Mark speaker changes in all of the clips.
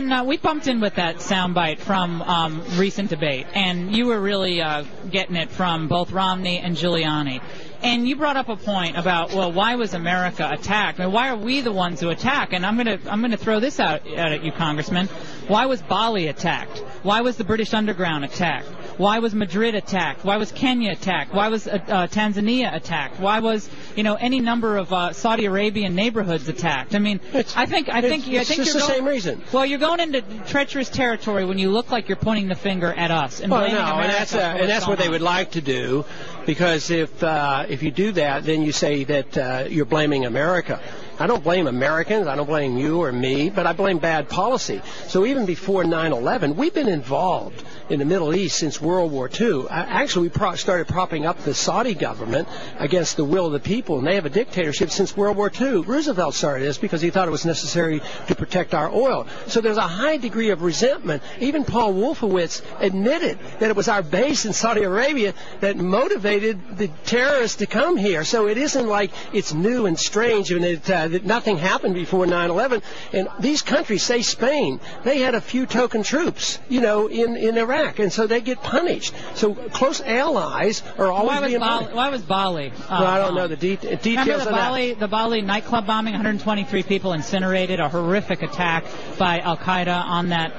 Speaker 1: when we bumped in with that soundbite from recent debate, and you were really getting it from both Romney and Giuliani. And you brought up a point about, well, why was America attacked? I mean, why are we the ones who attack? And I'm gonna throw this out at you, Congressman. Why was Bali attacked? Why was the British Underground attacked? Why was Madrid attacked? Why was Kenya attacked? Why was Tanzania attacked? Why was any number of Saudi Arabian neighborhoods attacked? I mean, I think
Speaker 2: it's just the same reason.
Speaker 1: Well, you're going into treacherous territory when you look like you're pointing the finger at us and blaming America.
Speaker 2: And that's what they would like to do, because if you do that, then you say that you're blaming America. I don't blame Americans, I don't blame you or me, but I blame bad policy. So even before 9/11, we've been involved in the Middle East since World War II. Actually, we started propping up the Saudi government against the will of the people, and they have a dictatorship since World War II. Roosevelt started this because he thought it was necessary to protect our oil. So there's a high degree of resentment. Even Paul Wolfowitz admitted that it was our base in Saudi Arabia that motivated the terrorists to come here. So it isn't like it's new and strange and that nothing happened before 9/11. And these countries, say Spain, they had a few token troops, in Iraq, and so they get punished. So close allies are always being punished.
Speaker 1: Why was Bali?
Speaker 2: Well, I don't know the details of that.
Speaker 1: The Bali nightclub bombing, 123 people incinerated, a horrific attack by Al-Qaeda on that.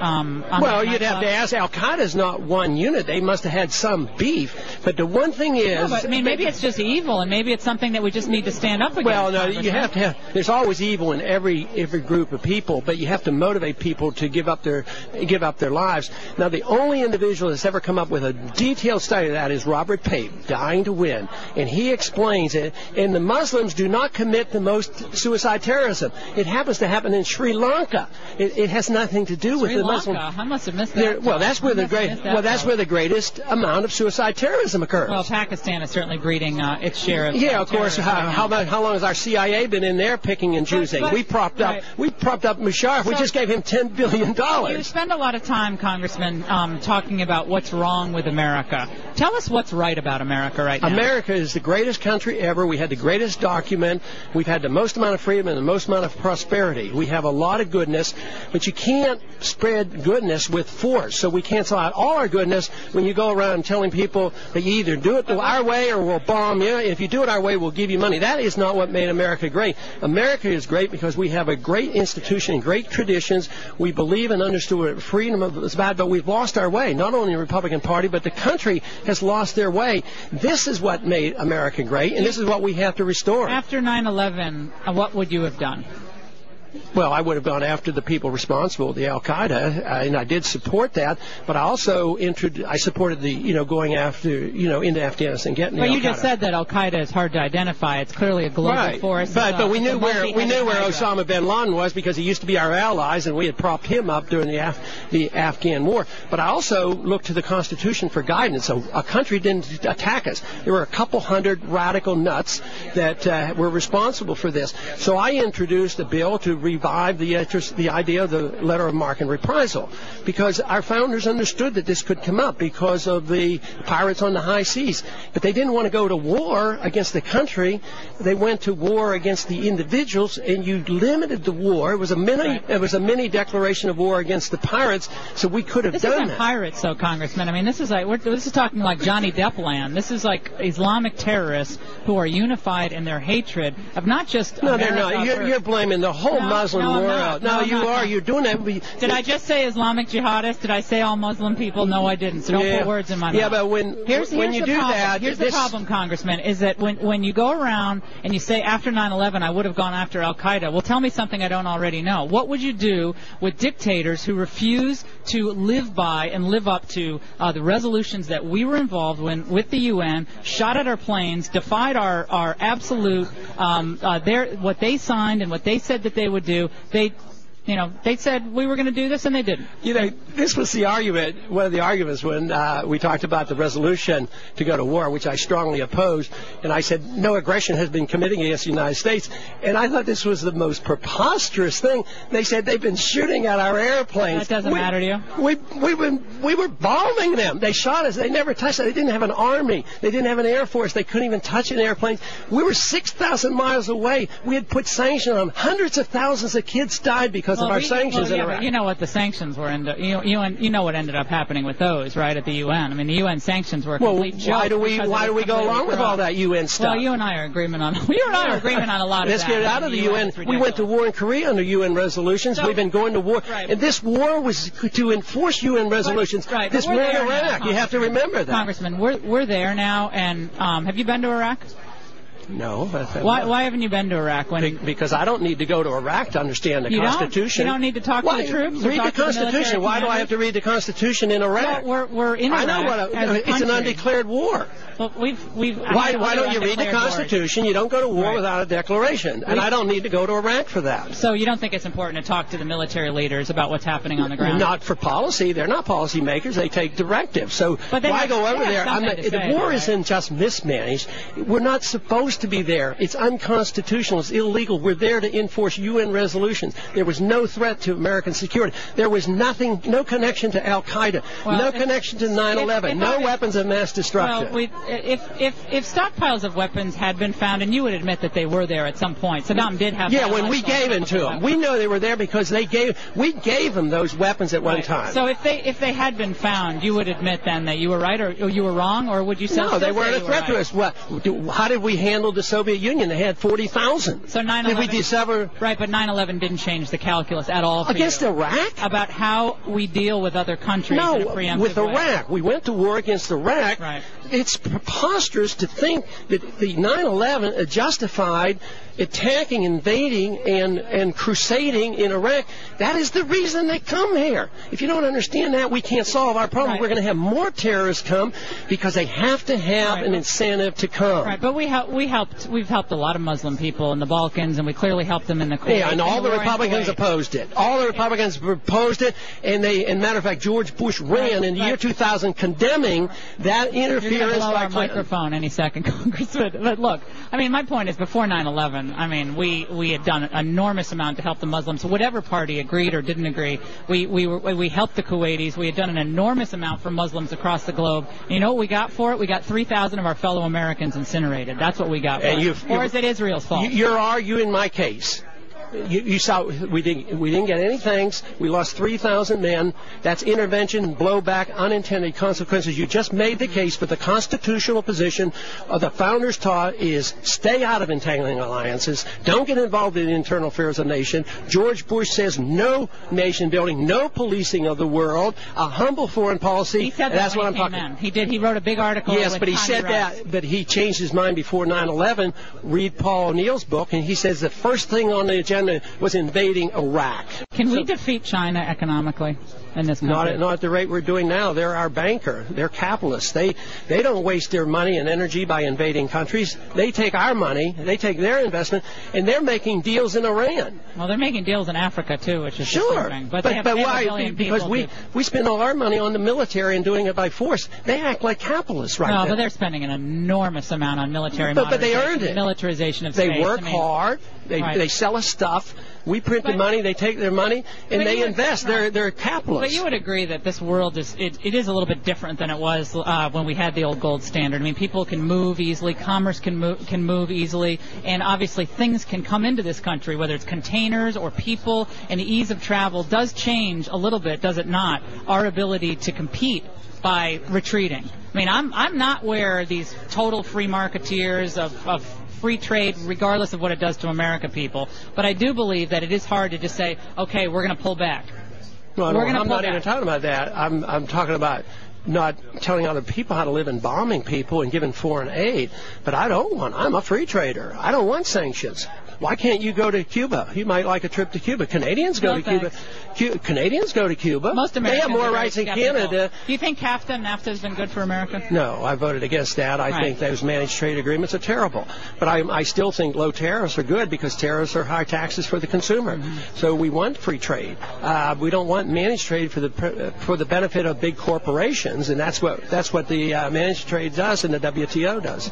Speaker 2: You'd have to ask. Al-Qaeda's not one unit. They must have had some beef. But the one thing is,
Speaker 1: maybe it's just evil, and maybe it's something that we just need to stand up against.
Speaker 2: Well, no, you have to have. There's always evil in every group of people, but you have to motivate people to give up their lives. Now, the only individual that's ever come up with a detailed study of that is Robert Pape, Dying to Win, and he explains it. And the Muslims do not commit the most suicide terrorism. It happens to happen in Sri Lanka. It has nothing to do with the Muslim.
Speaker 1: I must have missed that.
Speaker 2: That's where the greatest amount of suicide terrorism occurs.
Speaker 1: Well, Pakistan is certainly breeding its share of.
Speaker 2: Yeah, of course. How long has our CIA been in there picking and choosing? We propped up Musharraf. We just gave him $10 billion.
Speaker 1: You spend a lot of time, Congressman, talking about what's wrong with America. Tell us what's right about America right now.
Speaker 2: America is the greatest country ever. We had the greatest document. We've had the most amount of freedom and the most amount of prosperity. We have a lot of goodness, but you can't spread goodness with force. So we cancel out all our goodness when you go around telling people that you either do it our way or we'll bomb you. If you do it our way, we'll give you money. That is not what made America great. America is great because we have a great institution and great traditions. We believe and understood what freedom is about, but we've lost our way. Not only the Republican Party, but the country has lost their way. This is what made America great, and this is what we have to restore.
Speaker 1: After 9/11, what would you have done?
Speaker 2: Well, I would have gone after the people responsible, the Al-Qaeda, and I did support that. But I also supported the, going after, into Afghanistan, getting the Al-Qaeda.
Speaker 1: But you just said that Al-Qaeda is hard to identify. It's clearly a global force.
Speaker 2: But we knew where Osama bin Laden was because he used to be our allies, and we had propped him up during the Afghan war. But I also looked to the Constitution for guidance. So a country didn't attack us. There were a couple hundred radical nuts that were responsible for this. So I introduced a bill to revive the idea of the letter of marque and reprisal, because our founders understood that this could come up because of the pirates on the high seas. But they didn't want to go to war against the country. They went to war against the individuals, and you limited the war. It was a mini declaration of war against the pirates, so we could have done that.
Speaker 1: This isn't pirates, though, Congressman. I mean, this is talking like Johnny Depp land. This is like Islamic terrorists who are unified in their hatred of not just
Speaker 2: No, they're not. You're blaming the whole Muslim world.
Speaker 1: No,
Speaker 2: you are. You're doing that.
Speaker 1: Did I just say Islamic jihadists? Did I say all Muslim people? No, I didn't. So don't put words in my mouth.
Speaker 2: Yeah, but when you do that...
Speaker 1: Here's the problem, Congressman, is that when you go around and you say after 9/11 I would have gone after Al-Qaeda, well, tell me something I don't already know. What would you do with dictators who refuse to live by and live up to the resolutions that we were involved in with the UN, shot at our planes, defied our absolute, what they signed and what they said that they would do? They said we were going to do this, and they didn't.
Speaker 2: This was the argument, one of the arguments when we talked about the resolution to go to war, which I strongly opposed. And I said, no aggression has been committed against the United States. And I thought this was the most preposterous thing. They said they've been shooting at our airplanes.
Speaker 1: That doesn't matter to you?
Speaker 2: We were bombing them. They shot us. They never touched us. They didn't have an army. They didn't have an air force. They couldn't even touch an airplane. We were 6,000 miles away. We had put sanctions on them. Hundreds of thousands of kids died because because of our sanctions in Iraq.
Speaker 1: But you know what the sanctions were, you know what ended up happening with those, right, at the UN. I mean, the UN sanctions were a complete joke.
Speaker 2: Why do we go along with all that UN stuff?
Speaker 1: Well, you and I are in agreement on a lot of that.
Speaker 2: Let's get out of the UN. We went to war in Korea under UN resolutions. We've been going to war.
Speaker 1: Right.
Speaker 2: And this war was to enforce UN resolutions.
Speaker 1: Right.
Speaker 2: This war in Iraq, you have to remember that.
Speaker 1: Congressman, we're there now, and have you been to Iraq?
Speaker 2: No.
Speaker 1: Why haven't you been to Iraq?
Speaker 2: Because I don't need to go to Iraq to understand the Constitution.
Speaker 1: You don't need to talk to the troops?
Speaker 2: Read the Constitution. Why do I have to read the Constitution in Iraq?
Speaker 1: Well, we're in Iraq.
Speaker 2: I know it's an undeclared war.
Speaker 1: Well,
Speaker 2: why don't you read the Constitution?
Speaker 1: Wars.
Speaker 2: You don't go to war without a declaration. And I don't need to go to Iraq for that.
Speaker 1: So you don't think it's important to talk to the military leaders about what's happening on the ground?
Speaker 2: Not for policy. They're not policy makers. They take directives. So why go over there? The war isn't just mismanaged. We're not supposed to be there. It's unconstitutional. It's illegal. We're there to enforce UN resolutions. There was no threat to American security. There was nothing, no connection to Al-Qaeda, no connection to 9/11, no weapons of mass destruction.
Speaker 1: Well, if stockpiles of weapons had been found, and you would admit that they were there at some point, Saddam did have.
Speaker 2: Yeah, when we gave them to them, we know they were there because we gave them those weapons at one time.
Speaker 1: So if they had been found, you would admit then that you were right or you were wrong, or would you say
Speaker 2: no? They weren't a threat to us. How did we handle the Soviet Union? They had 40,000.
Speaker 1: So 9/11.
Speaker 2: Did we discover?
Speaker 1: Right, but 9/11 didn't change the calculus at all.
Speaker 2: Against Iraq?
Speaker 1: About how we deal with other countries in a preemptive
Speaker 2: with Iraq.
Speaker 1: way.
Speaker 2: We went to war against Iraq.
Speaker 1: Right.
Speaker 2: It's preposterous to think that the 9/11 justified attacking, invading, and crusading in Iraq. That is the reason they come here. If you don't understand that, we can't solve our problem.
Speaker 1: Right.
Speaker 2: We're going to have more terrorists come because they have to have an incentive to come.
Speaker 1: Right, but we've helped a lot of Muslim people in the Balkans, and we clearly helped them in the Kuwait.
Speaker 2: Yeah, and all the Republicans opposed it. All the Republicans opposed it, and matter of fact, George Bush ran in the year 2000 condemning that interference.
Speaker 1: You're going to blow our microphone any second, Congressman. But look, I mean, my point is, before 9/11, I mean, we had done an enormous amount to help the Muslims. Whatever party agreed or didn't agree, we helped the Kuwaitis. We had done an enormous amount for Muslims across the globe. And you know what we got for it? We got 3,000 of our fellow Americans incinerated. That's what we got for it. Or is it Israel's fault?
Speaker 2: You're arguing my case. You saw we didn't get any thanks. We lost 3,000 men. That's intervention, blowback, unintended consequences. You just made the case for the constitutional position of the founders taught is stay out of entangling alliances. Don't get involved in the internal affairs of the nation. George Bush says no nation building, no policing of the world, a humble foreign policy.
Speaker 1: He said
Speaker 2: that's what I'm talking about.
Speaker 1: He did. He wrote a big article.
Speaker 2: Yes, but he said that. But he changed his mind before 9/11. Read Paul O'Neill's book, and he says the first thing on the agenda was invading Iraq.
Speaker 1: Can we defeat China economically in this country?
Speaker 2: Not at the rate we're doing now. They're our banker. They're capitalists. They don't waste their money and energy by invading countries. They take our money, they take their investment, and they're making deals in Iran.
Speaker 1: Well, they're making deals in Africa too, which is disturbing. But why?
Speaker 2: Because we spend all our money on the military and doing it by force. They act like capitalists right now.
Speaker 1: No, but they're spending an enormous amount on military
Speaker 2: but they earned it.
Speaker 1: Militarization of
Speaker 2: space.
Speaker 1: They
Speaker 2: work hard. They sell us stuff. We print the money, they take their money, and they invest. They're capitalists.
Speaker 1: But you would agree that this world is it is a little bit different than it was when we had the old gold standard. I mean, people can move easily, commerce can move easily, and obviously things can come into this country, whether it's containers or people, and the ease of travel does change a little bit, does it not? Our ability to compete by retreating. I mean, I'm not where these total free marketeers of free trade, regardless of what it does to America people. But I do believe that it is hard to just say, okay, we're going to pull back.
Speaker 2: No, I'm not even talking about that. I'm talking about not telling other people how to live and bombing people and giving foreign aid. But I'm a free trader. I don't want sanctions. Why can't you go to Cuba? You might like a trip to Cuba. Canadians go to Cuba. Canadians go to Cuba.
Speaker 1: Most Americans
Speaker 2: they have more rights in Canada.
Speaker 1: Do you think NAFTA has been good for America?
Speaker 2: No, I voted against that. I think those managed trade agreements are terrible. But I still think low tariffs are good because tariffs are high taxes for the consumer. Mm-hmm. So we want free trade. We don't want managed trade for the benefit of big corporations, and that's what the managed trade does and the WTO does.